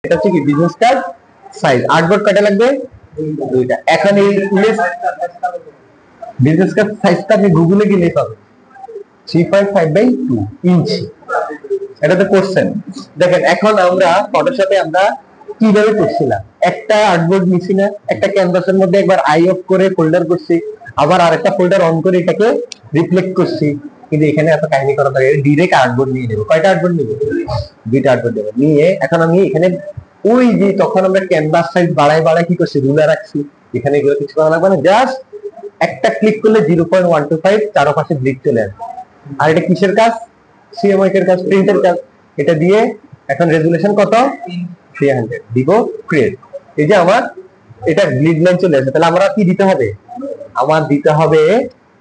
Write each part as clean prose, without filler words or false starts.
এটা হচ্ছে কি বিজনেস কার্ড সাইজ। আর্টবোর্ড কয়টা লাগবে? দুইটা। এখন এই বিজনেস কার্ড সাইজটা আপনি গুগলে গেলেই পাবেন 3.5/2 ইঞ্চি। এটা তো করছেন। দেখেন এখন আমরা ফটোশপে আমরা কিভাবে করছিলাম, একটা আর্টবোর্ড নিছি না, একটা ক্যানভাসের মধ্যে একবার আই অফ করে ফোল্ডার করছি, আবার আরেকটা ফোল্ডার অন করে এটাকে রিফ্লেক্ট করছি। কিন্তু এখানে এত কাহিনী করা থাকে, ডিরেক্ট আর্টবোর্ড নিয়ে নেব। কয়টা আর্টবোর্ড নেব? দুইটা আর্টবোর্ড নেব। নিয়ে এখন আমি এখানে ওই যে তখন আমরা ক্যানভাস সাইজ বাড়াই বাড়াই কি করছি, রুলার রাখছি। এখানে এগুলো কিছু করা লাগবে না, জাস্ট একটা ক্লিক করলে 0.125 চারপাশে ব্লিড চলে আসবে। আর এটা কিসের কাজ? সিএমওয়াই এর কাজ, প্রিন্টের কাজ। এটা দিয়ে এখন রেজুলেশন কত? 300 দিব, ক্রিয়েট। এই যে আমার এটা গ্রিড লাইন চলে আসে। তাহলে আমরা কি দিতে হবে? আমার দিতে হবে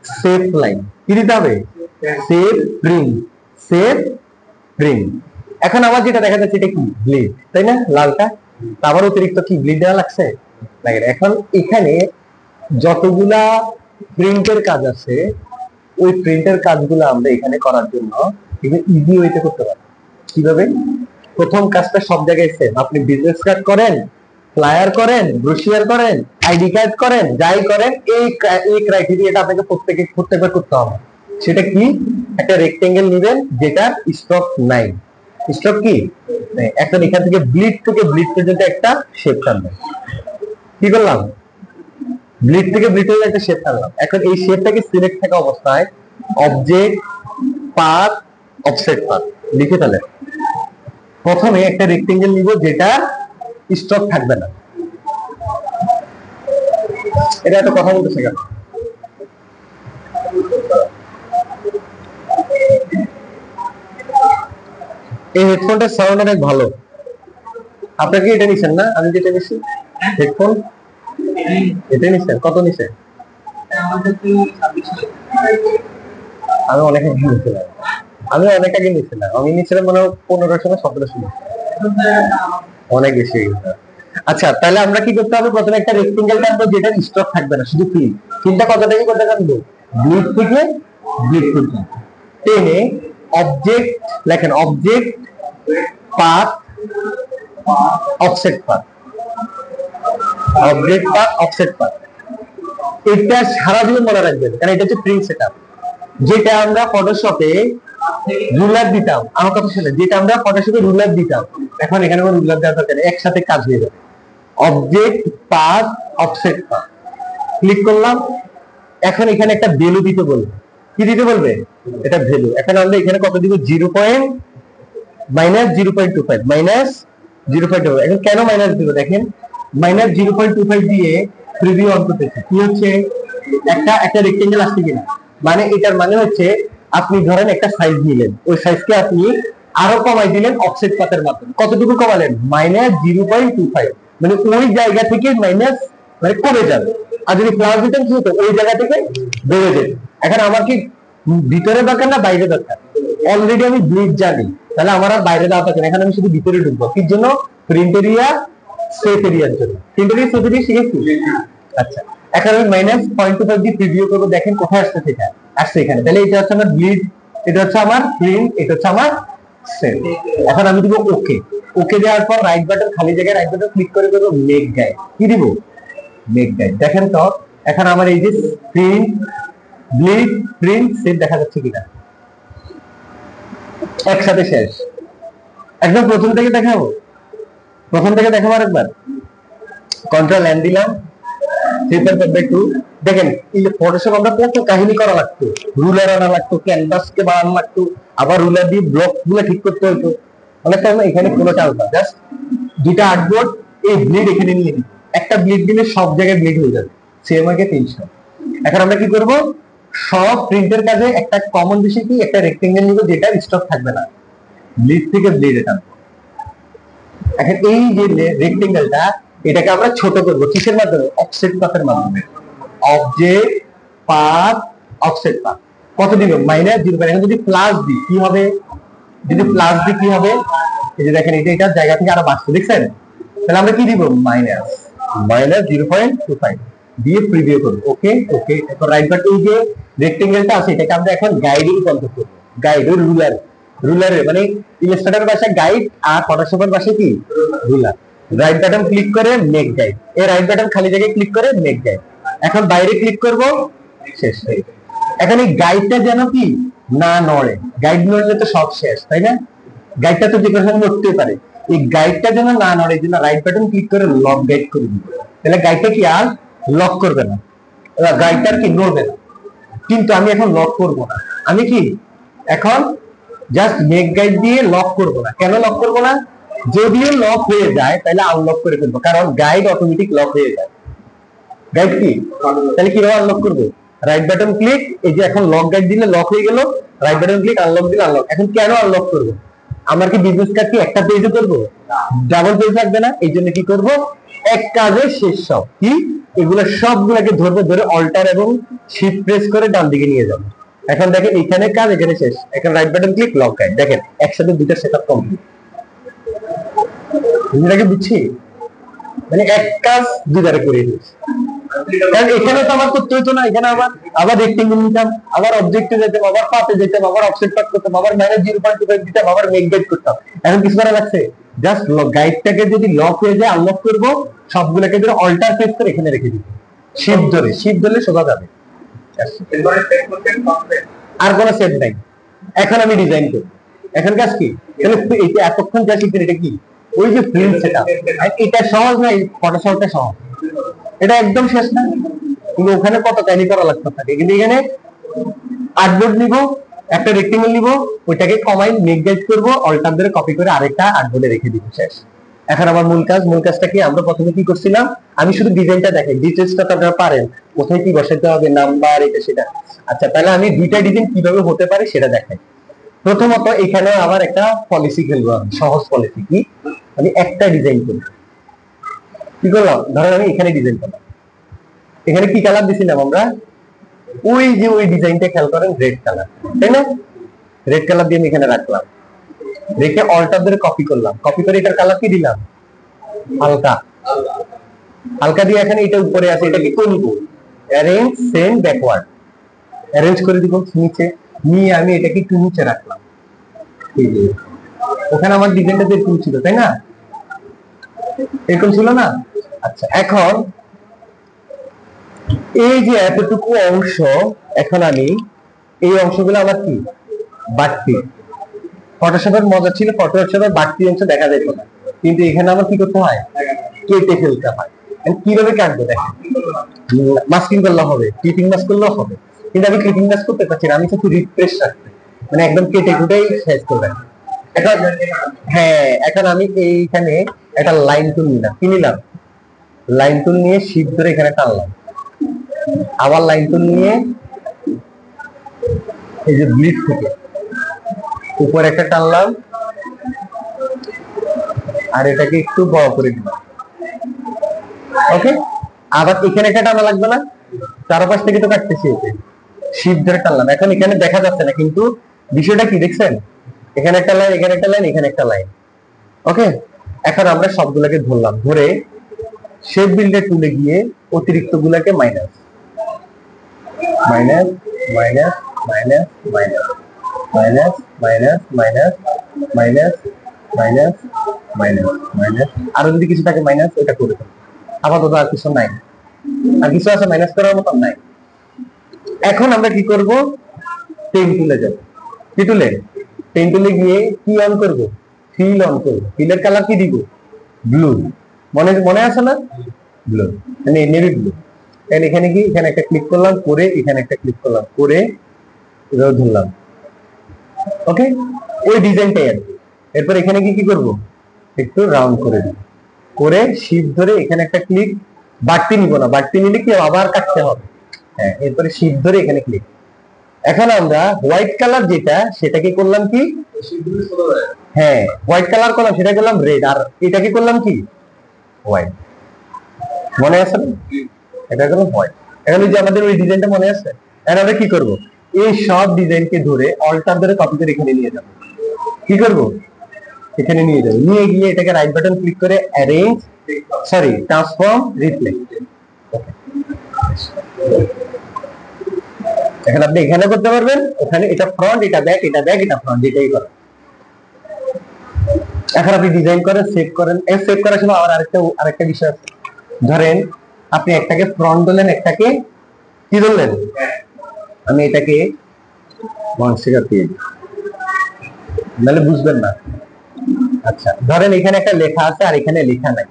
সেভ লাইন। কি দিতে হবে? Save print, save print. এখন আমার যেটা দেখা যাচ্ছে এটা কি ব্লিড, তাই না? লালটা। আবার অতিরিক্ত কি ব্লিড দেওয়া লাগছে? এখন এখানে যতগুলা প্রিন্টের কাজ আছে ওই প্রিন্টের কাজগুলো আমরা এখানে করার জন্য ইজি ওয়েতে করতে পারি। কিভাবে? প্রথম কাজটা সব জায়গায় সেম। আপনি বিজনেস কার্ড করেন, ফ্লায়ার করেন, ব্রোশিয়ার করেন, আইডি কার্ড করেন, যাই করেন, এই ক্রাইটেরিয়াটা আপনাকে প্রত্যেকবার করতে হবে। সেটা কি? একটা রেক্টেঙ্গেল নেবেন যেটা স্টক নাই। স্টক কি? এখন এখান থেকে ব্লিড পর্যন্ত একটা শেপ টানবেন। কি করলাম? ব্লিড থেকে ব্লিড পর্যন্ত একটা শেপ টানলাম। এখন এই শেপটাকে সিলেক্ট থাকা অবস্থায় অবজেক্ট, পাথ, অফসেট পাথ লিখে ফেলেন। প্রথমে একটা রেক্টেঙ্গেল নিব যেটা স্টক থাকবে না। এটা একটা কথা বলতেছে কেন? এই হেডফোনটার সাউন্ড অনেক ভালো। আপনারা কি এটা নিছেন না? আমি যেটা নিছি হেডফোন, এটা নিছেন? কত নিছেন? আমি অনেক আগে নিয়েছিলাম। আমি নিয়েছিলাম মানে 1500 না 1700। অনেক বেশি। আচ্ছা, তাহলে আমরা কি করতে হবে? প্রথমে একটা রেক্টেঙ্গেল টানবো যেটা স্টক থাকবে না, শুধু ফিল। ফিলটা কত থেকে কত টানবো? ব্লিড থেকে ব্লিড পর্যন্ত টেনে অবজেক্ট লেখেন, object, path, offset path, object path, offset path. এটা সারা জীবন মনে রাখবেন, কারণ এটা হচ্ছে প্রিন্ট সেটআপ। যেটা আমরা ফটোশপে রুলার দিতাম, আমার কথা শুনে, যেটা আমরা ফটোশপে রুলার দিতাম, এখন এখানে কোনো রুলার দেওয়ার দরকার নেই, একসাথে কাজ হয়ে যাবে। Object, path, offset path click করলাম। এখন এখানে একটা ভ্যালু দিতে বলবে। কি দিতে বলবে? এটা ভ্যালু। এখন আমরা এখানে কত দিব? -0.25 এখন কেন মাইনাস দিব? দেখেন -0.25 দিয়ে প্রিভিউ অন করতেছি। কি হচ্ছে? একটা রেক্টেঙ্গেল আসছে কিনা, মানে এটার মানে হচ্ছে আপনি ধরেন একটা সাইজ নিলেন, ওই সাইজকে আপনি আরো কমাই দিলেন অফসেট পাথের মাধ্যমে। কতটুকু কমালেন? -0.25, মানে ওই জায়গা থেকে মাইনাস মানে কমে যাবে। আর যদি প্লাস দিতেন কি হতো? ওই জায়গা থেকে বেড়ে যেত। এখন আমার কি ভিতরে দরকার না বাইরে দরকার? অলরেডি আমি ব্লিড জানি, তাহলে আমার আর বাইরে যাওয়া দরকার। এখন আমি শুধু ভিতরে ঢুকবো। কি জন্য? প্রিন্ট এরিয়া, সেফ এরিয়ার জন্য। প্রিন্ট এরিয়া, সেফ এরিয়া শিখেছি। আচ্ছা, এখন আমি -0.25 দিয়ে প্রিভিউ করবো। দেখেন কোথায় আসছে? সেটা আসছে এখানে। তাহলে এটা হচ্ছে আমার ব্লিড, এটা হচ্ছে আমার প্রিন্ট, এটা হচ্ছে আমার সেভ। এখন আমি দিব ওকে। ওকে দেওয়ার পর রাইট বাটন, খালি জায়গায় রাইট বাটন ক্লিক করে করবো মেক গাইড। কি দিব? Make guide. দেখেন তো এখন আমার এই যে প্রিন্ট, ব্লিড, প্রিন্ট, সেভ দেখা যাচ্ছে কিনা? একসাথে শেষ। একদম প্রথম থেকে দেখাবো। প্রথম থেকে দেখাবো আরেকবার। কন্ট্রোল এন দিলাম, 3.5/2। দেখেন এই যে ফটোশপ আমরা কত কাহিনী করা লাগতো, রুলার আনা লাগতো, ক্যানভাসকে বানানো লাগতো, আবার রুলার দিয়ে ব্লক গুলো ঠিক করতে হতো। অনেক টাইম এখানে কোনো চাল না, জাস্ট দুইটা আর্টবোর্ড, এই ব্লিড এখানে নিয়ে নিই। একটা ব্লিড দিলে সব জায়গায় ব্লিড হয়ে যাবে। সিএমআই কে 300। এখন আমরা কি করব? সব প্রিন্টের কাজে একটা কমন বিষয় কি? একটা রেক্টেঙ্গেল নিব যেটা স্টক থাকবে না, ব্লিড থেকে ব্লিড এটা। এখন এই যে রেক্টেঙ্গেলটা, এটাকে আমরা ছোট করব কিসের মাধ্যমে? অফসেট পাথের মাধ্যমে। Object, path, offset path. কত দিব? -0. এখন যদি প্লাস দিই কি হবে? যদি প্লাস দিই কি হবে? এই যে দেখেন এটা জায়গা থেকে আরো বাড়ছে, দেখছেন? তাহলে আমরা কি দিব? -0.25 দিয়ে প্রিভিউ করব। ওকে ওকে। এখন রাইট বাটন, এই যে রেক্টেঙ্গেলটা আছে এটাকে আমরা এখন গাইডিং কন্ট্রোল করব। গাইড ওর রুলার, রুলারে মানে ইলাস্ট্রেটরের ভাষায় গাইড আর ফটোশপের ভাষায় কি রুলার। রাইট বাটন ক্লিক করে মেক গাইড, এই রাইট বাটন খালি জায়গায় ক্লিক করে মেক গাইড। এখন বাইরে ক্লিক করব, শেষ হয়ে গেল। এখন এই গাইডটা যেন কি না নড়ে, গাইড নড়লে তো সব শেষ, তাই না? গাইডটা তো যে কোনো সময় নড়তে পারে, এই গাইডটা যেন না নড়ে, এই জন্য রাইট বাটন ক্লিক করে লক গাইড করে দিই। তাহলে গাইডটা কি আর লক করবে না, গাইডটা কি নড়বে না। কিন্তু আমি এখন লক করব না, আমি কি এখন জাস্ট মেক গাইড দিয়ে লক করব না। কেন লক করব না? যদিও লক হয়ে যায় তাহলে আনলক করে ফেলবো, কারণ গাইড অটোমেটিক লক হয়ে যায়। গাইড কি, তাহলে কিভাবে আনলক করবো? রাইট বাটন ক্লিক, এই যে এখন লক গাইড দিলে লক হয়ে গেল, রাইট বাটন ক্লিক আনলক দিলে আনলক। এখন কেন আনলক করবো? আমার কি বিজনেস কার্ড কি একটা পেজে করবো? ডাবল পেজ লাগবে না, এই জন্য কি করবো, এক কাজে শেষ সব। কি এগুলো সবগুলোকে ধরবো, ধরে অল্টার এবং শিফট প্রেস করে ডান দিকে নিয়ে যাবো। এখন দেখেন এখানে কাজ, এখানে শেষ। এখন right button click, lock guide, দেখেন একসাথে দুটো সেটআপ কমপ্লিট। এটাকে বুঝছি, মানে এক কাজ দুইবারে করে দিয়েছি। কারণ এখানে তো আমার করতে হতো না, এখানে আবার রেক্টেঙ্গেল নিতাম, আবার অবজেক্টে যেতাম, আবার পাতে যেতাম, আবার অফসেট কাট করতাম, আবার মাইনাস 0.25 দিতাম, আবার মেক গাইড করতাম। এখন কিছু করা লাগছে, জাস্ট গাইডটাকে যদি লক হয়ে যায় আনলক করব, সবগুলোকে ধরে অল্টার প্রেস করে এখানে রেখে দিব, শিফট ধরে সোজা যাবে। আর কোনো সেট নাই। এখন আমি ডিজাইন করব, এখন কাজ কি, তাহলে এটা এতক্ষণ যা শিখছেন এটা কি, ওই যে ফিল্ম সেটআপ, এটা সহজ না, ফটোশপটা সহজ, এটা একদম শেষ না। কিন্তু ওখানে কত টাইনি করা লাগতে থাকে, কিন্তু এখানে আর্টবোর্ড নিব, একটা রেক্টেঙ্গেল নিব, ওইটাকে কমাই মেক গাইড করব, অল্টার ধরে কপি করে আরেকটা আর্টবোর্ডে রেখে দিব, শেষ। এখন আমার মূল কাজটা কি, আমরা প্রথমে কি করছিলাম, আমি শুধু ডিজাইনটা দেখাই, ডিটেইলসটা তো আপনারা পারেন, কোথায় কি বসাতে হবে, নাম্বার, এটা সেটা। আচ্ছা, তাহলে আমি দুইটা ডিজাইন কিভাবে হতে পারে সেটা দেখাই। প্রথমত এখানে আবার একটা পলিসি খেলবো, আমি সহজ পলিসি। কি, আমি একটা ডিজাইন করব, কি করলাম, ধরেন আমি এখানে ডিজাইন করলাম, এখানে কি কালার দিছিলাম আমরা, ওই যে ওই ডিজাইনটা খেয়াল করেন, রেড কালার, তাই না? রেড কালার দিয়ে আমি এখানে রাখলাম, রেখে অল্টার ধরে কপি করলাম, কপি করে এটার কালার কি দিলাম, হালকা হালকা দিয়ে এখানে এটা উপরে আছে, এটা কি করব, অ্যারেঞ্জ সেন্ড ব্যাকওয়ার্ড, অ্যারেঞ্জ করে দিব নিচে, নিয়ে আমি এটাকে একটু নিচে রাখলাম। এই যে ওখানে আমার ডিজাইনটা এরকম ছিল, তাই না? এরকম ছিল না? আচ্ছা, এখন এই যে এতটুকু অংশ, এখন আমি এই অংশগুলো আমার কি বাড়তি, ফটোশপের মজা ছিল, ফটোশপের বাড়তি অংশ দেখা যেত না, কিন্তু এখানে আমার কি করতে হয়, কেটে ফেলতে হয়। কিভাবে কাটবো দেখেন, মাস্কিং করলে হবে, ক্লিপিং মাস্ক করলেও হবে, কিন্তু আমি ক্লিপিং মাস্ক করতে পারছি না, আমি শুধু রিফ্রেশ রাখতে, মানে একদম কেটে কুটেই শেষ করবেন। এখন হ্যাঁ, এখন আমি এইখানে একটা লাইন টুল নিলাম, কি নিলাম, লাইন টুল নিয়ে শিফট ধরে এখানে টানলাম, আবার লাইন টুল নিয়ে এই যে ব্লিড থেকে উপরে একটা টানলাম, আর এটাকে একটু বড় করে দিলাম। ওকে, আবার এখানে একটা টানা লাগবে না, চারপাশ থেকে তো কাটতেছি, ওকে শিফট ধরে টানলাম। এখন এখানে দেখা যাচ্ছে না, কিন্তু বিষয়টা কি দেখছেন, এখানে একটা লাইন, এখানে একটা লাইন, এখানে একটা লাইন। ওকে, এখন আমরা সবগুলোকে ধরলাম, ধরে শেপ বিল্ডার টুলে গিয়ে অতিরিক্ত গুলাকে minus minus minus minus minus minus minus minus minus minus minus minus, আরো যদি কিছু থাকে মাইনাস, ওটা করে দেবো। আপাতত আর কিছু নাই, আর কিছু আছে মাইনাস করার মতো নাই। এখন আমরা কি করব, পেন টুলে যাব, কি টুলে, পেন টুলে গিয়ে কি অন করব, ফিল অন করব। ফিলের কালার কি দিব, ব্লু, মনে আছে না, ব্লু মানে নেভি ব্লু। এখানে কি, এখানে একটা ক্লিক করলাম, করে এখানে একটা ক্লিক করলাম, করে এভাবে ধরলাম। ওকে, ওই ডিজাইনটাই আর কি। এরপর এখানে কি করব, একটু রাউন্ড করে দিব, করে শিফট ধরে এখানে একটা ক্লিক, বাড়তি নিব না, বাড়তি নিলে কি আবার কাটতে হবে। হ্যাঁ, এরপরে শিফট ধরে এখানে ক্লিক। এখন আমরা হোয়াইট কালার যেটা, সেটাকে করলাম কি, হ্যাঁ হোয়াইট কালার করলাম, সেটা করলাম রেড, আর এটাকে করলাম কি হোয়াইট, মনে আছে না, এটা করলাম হোয়াইট। এখন যে আমাদের ওই ডিজাইনটা মনে আছে, এখন আমরা কি করব, এই সব ডিজাইনকে ধরে অল্টার ধরে কপি করে এখানে নিয়ে যাব। কি করব, এখানে নিয়ে যাব, নিয়ে গিয়ে এটাকে রাইট বাটন ক্লিক করে অ্যারেঞ্জ, সরি ট্রান্সফর্ম, রিফ্লেক্ট। এখন আপনি এখানে করতে পারবেন, ওখানে এটা ফ্রন্ট, এটা ব্যাক, এটা ব্যাক, এটা ফ্রন্ট, যেটাই করেন এখন আপনি ডিজাইন করেন, সেভ করেন। এই সেভ করার সময় আরেকটা বিষয় আছে। ধরেন আপনি একটাকে ফ্রন্ট ধরলেন, একটাকে কি ধরলেন, আমি এটাকে মনসিকার দিয়ে নাহলে বুঝবেন না। আচ্ছা, ধরেন এখানে একটা লেখা আছে আর এখানে লেখা নাই।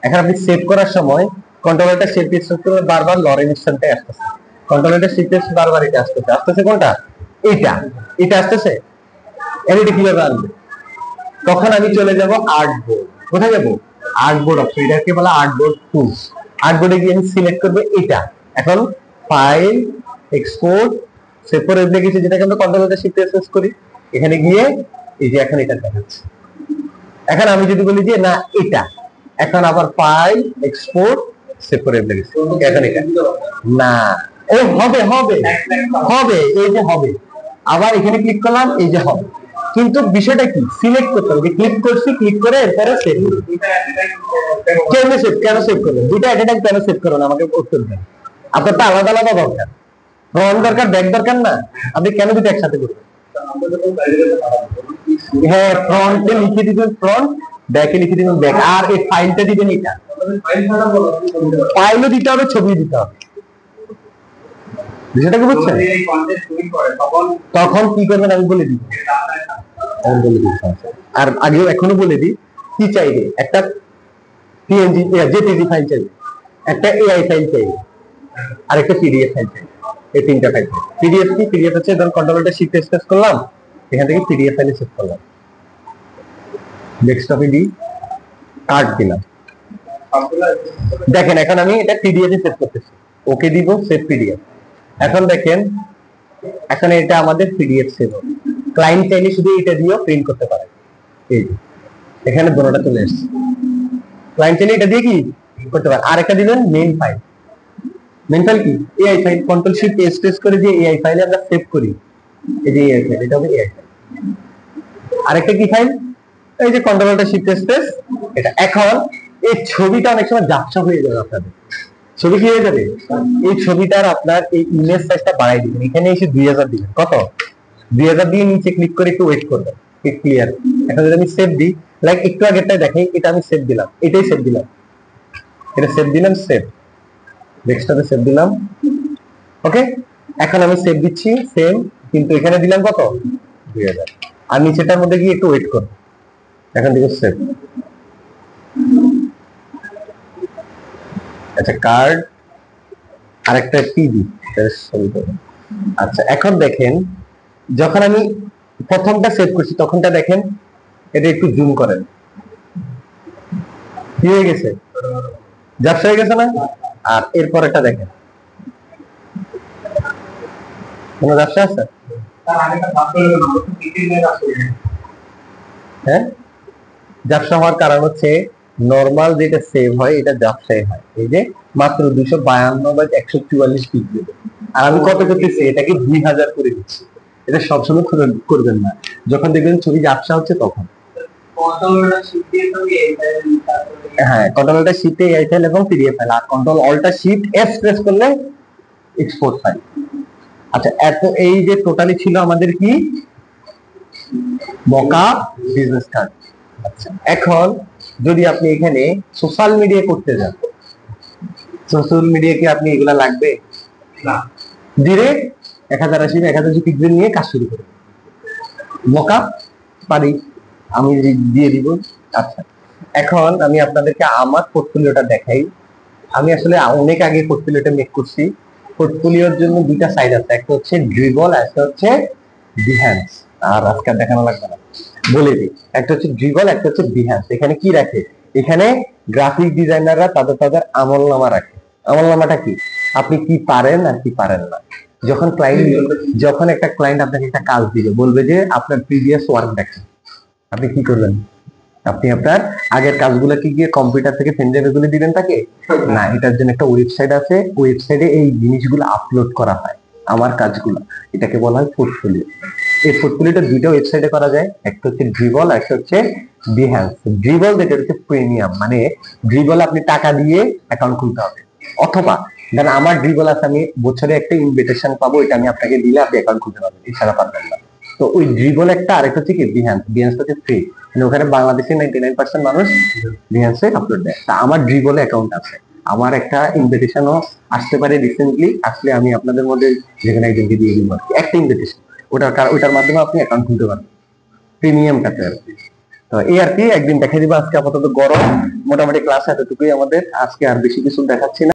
এখন আপনি সেভ করার সময় কন্ট্রোলারটা সেভ করতে বারবার লরেন স্থানটাই আসতেছে, কন্ট্রোলারটা সেভ করতে বারবার এটা আসতেছে কোনটা, এটা আসতেছে। এটা কিভাবে আনবে? তখন আমি চলে যাব আর্টবোর্ড। কোথায় যাব? আর্টবোর্ড অপশন, এটাকে বলা আর্টবোর্ড টুলস। আর্টবোর্ডে গিয়ে আমি সিলেক্ট করব এটা। এখন ফাইল, এক্সপোর্ট, সেভ করে গেছে, যেটাকে আমরা কন্ট্রোলারটা শিফট এস করি। এখানে গিয়ে এই যে এখন এটা দেখাচ্ছে। এখন আমি যদি বলি যে না এটা, এখন আবার ফাইল, এক্সপোর্ট, সেভ করে গেছে, এখন এটা না, ও হবে হবে হবে, এই যে হবে। আবার এখানে ক্লিক করলাম, এই যে হবে। কিন্তু বিষয়টা কি, সিলেক্ট করতে হবে। ক্লিক করছি, ক্লিক করে এরপরে সেভ। কেন সেভ করবেন দুইটা এট এ টাইম? কেন সেভ করবেন আমাকে উত্তর দেন। আপনার তো আলাদা আলাদা দরকার, ফ্রন্ট দরকার, ব্যাক দরকার না। আপনি কেন দুটো একসাথে করবেন? হ্যাঁ, ফ্রন্টে লিখে দিবেন ফ্রন্ট, ব্যাকে লিখে দিবেন ব্যাক, আর এই ফাইলটা দিবেন এটা। ফাইলও দিতে হবে, ছবি দিতে হবে। বিষয়টাকে বুঝছেন? তখন কি করবেন আমি বলে দিই, আর আগেও এখনো বলে দিই, কি চাইবে, একটা পিএনজি জেপিজি ফাইল চাইবে, একটা এআই ফাইল চাইবে, আর একটা পিডিএফ ফাইল চাইবে। এই তিনটা ফাইল। পিডিএফ কি? পিডিএফ হচ্ছে ধরুন কন্ট্রোলারটা শিফট এস করলাম, এখান থেকে পিডিএফ ফাইলে সেভ করলাম, ডেস্কটপে দিই, কার্ড দিলাম। দেখেন এখন আমি এটা পিডিএফ এ সেভ করতেছি, ওকে দিব, সেভ পিডিএফ। এখন দেখেন, এখন এটা আমাদের পিডিএফ সেভ হবে। ক্লায়েন্ট চাইলে শুধু এটা দিয়েও প্রিন্ট করতে পারে। এই যে এখানে দুটোটা চলে এসেছে। ক্লায়েন্ট চাইলে এটা দিয়ে কি করতে পারে। আর একটা দিবেন মেইন ফাইল। মেইন ফাইল কি? AI file. Control shift S press করে দিয়ে এআই ফাইলে আমরা সেভ করি। এই যে এআই ফাইল, এটা হবে এআই ফাইল। আরেকটা কি ফাইল? এই যে কন্ট্রোলটা শিফট এস প্রেস এটা। এখন এই ছবিটা অনেক সময় ঝাপসা হয়ে যাবে আপনাদের। ছবি কি হয়ে যাবে? এই ছবিটার আপনার এই ইমেজ সাইজটা বাড়াই দিবেন। এখানে এসে 2000 দিবেন। কত? 2000 দিয়ে নিচে ক্লিক করে একটু ওয়েট করবেন, ক্লিয়ার। এখন যদি আমি সেভ দিই, লাইক একটু আগেরটা দেখাই, এটা আমি সেভ দিলাম, এটাই সেভ দিলাম, এটা সেভ দিলাম, সেভ, ডেস্কটপে সেভ দিলাম। ওকে, এখন আমি সেভ দিচ্ছি সেম, কিন্তু এখানে দিলাম কত? 2000। আর নিচেটার মধ্যে গিয়ে একটু ওয়েট করব, এখন থেকে সেভ। আচ্ছা, কার্ড, আরেকটা টিভি। আচ্ছা, এখন দেখেন যখন আমি প্রথমটা সেভ করছি তখনটা দেখেন, এটা একটু জুম করেন, কি হয়ে গেছে? ঝাপসা হয়ে গেছে না? আর এরপর এটা দেখেন, কোনো ঝাপসা আছে? হ্যাঁ, ঝাপসা হওয়ার কারণ হচ্ছে নরমাল যেটা সেভ হয় এটা ঝাপসাই হয়। এই যে মাত্র 252/144 পিক্সেল, আর আমি কত করতেছি, এটাকে 2000 করে দিচ্ছি। এটা সবসময় করবেন না, যখন দেখবেন ছবি ঝাপসা হচ্ছে তখন। হ্যাঁ, কন্ট্রোলটা শিফটে এআই ফাইল এবং পিডিএফ ফাইল, আর কন্ট্রোল অল্টা শিফট এস প্রেস করলে এক্সপোর্ট ফাইল। আচ্ছা, এত এই যে টোটালি ছিল আমাদের কি মকআপ বিজনেস কার্ড। আচ্ছা, এখন যদি আপনি এখানে সোশ্যাল মিডিয়া করতে যান, সোশ্যাল মিডিয়া কি আপনি এগুলা লাগবে না, ডিরেক্ট 1080 পিক্সেল নিয়ে কাজ শুরু করবেন। মকআপ পারি, আমি দিয়ে দিব। আচ্ছা, এখন আমি আপনাদেরকে আমার পোর্টফোলিওটা দেখাই। আমি আসলে অনেক আগে পোর্টফোলিওটা মেক করছি। পোর্টফোলিওর জন্য দুইটা সাইড আছে, একটা হচ্ছে ড্রিবল, একটা হচ্ছে বিহ্যান্স। আর আজকে দেখানো লাগবে না, বলে দিই। একটা হচ্ছে ড্রিবল, একটা হচ্ছে বিহ্যান্স। এখানে কি রাখে? এখানে গ্রাফিক ডিজাইনাররা তাদের আমলনামা রাখে। আমলনামাটা কি? আপনি কি পারেন আর কি পারেন না। যখন একটা ক্লায়েন্ট আপনাকে একটা কাজ দিবে, বলবে যে আপনার প্রিভিয়াস ওয়ার্ক দেখেন, আপনি কি করবেন? আপনি আপনার আগের কাজগুলোকে গিয়ে কম্পিউটার থেকে পেন ড্রাইভে গুলো দিবেন তাকে? না, এটার জন্য একটা ওয়েবসাইট আছে, ওয়েবসাইটে এই জিনিসগুলো আপলোড করা হয়, আমার কাজগুলো। এটাকে বলা হয় পোর্টফোলিও। এই পোর্টফোলিওটা দুইটা ওয়েবসাইটে করা যায়, একটা হচ্ছে ড্রিবল, একটা হচ্ছে বিহ্যান্স। ড্রিবল যেটা হচ্ছে প্রিমিয়াম, মানে ড্রিবল আপনি টাকা দিয়ে অ্যাকাউন্ট খুলতে হবে, অথবা দেন আমার ড্রিবল আছে, আমি বছরে একটা ইনভিটেশন পাবো, এটা আমি আপনাকে দিলে আপনি অ্যাকাউন্ট খুলতে পারবেন, এছাড়া পারবেন না। তো ওই ড্রিবল একটা, আরেকটা হচ্ছে কি বিহ্যান্স। বিহ্যান্স হচ্ছে ফ্রি। মানে ওখানে বাংলাদেশের 99% মানুষ বিহান্সে আপলোড দেয়। তা আমার ড্রিবলে অ্যাকাউন্ট আছে, আমার একটা ইনভিটেশনও আসতে পারে রিসেন্টলি, আসলে আমি আপনাদের মধ্যে যেখানে একজনকে দিয়ে দিব আর কি, একটা ইনভিটেশন, ওটার মাধ্যমে আপনি অ্যাকাউন্ট খুলতে পারেন প্রিমিয়ামটাতে আর কি। তো এই আর কি, একদিন দেখাই দিব। আজকে আপাতত গরম, মোটামুটি ক্লাস এতটুকুই আমাদের, আজকে আর বেশি কিছু দেখাচ্ছি না।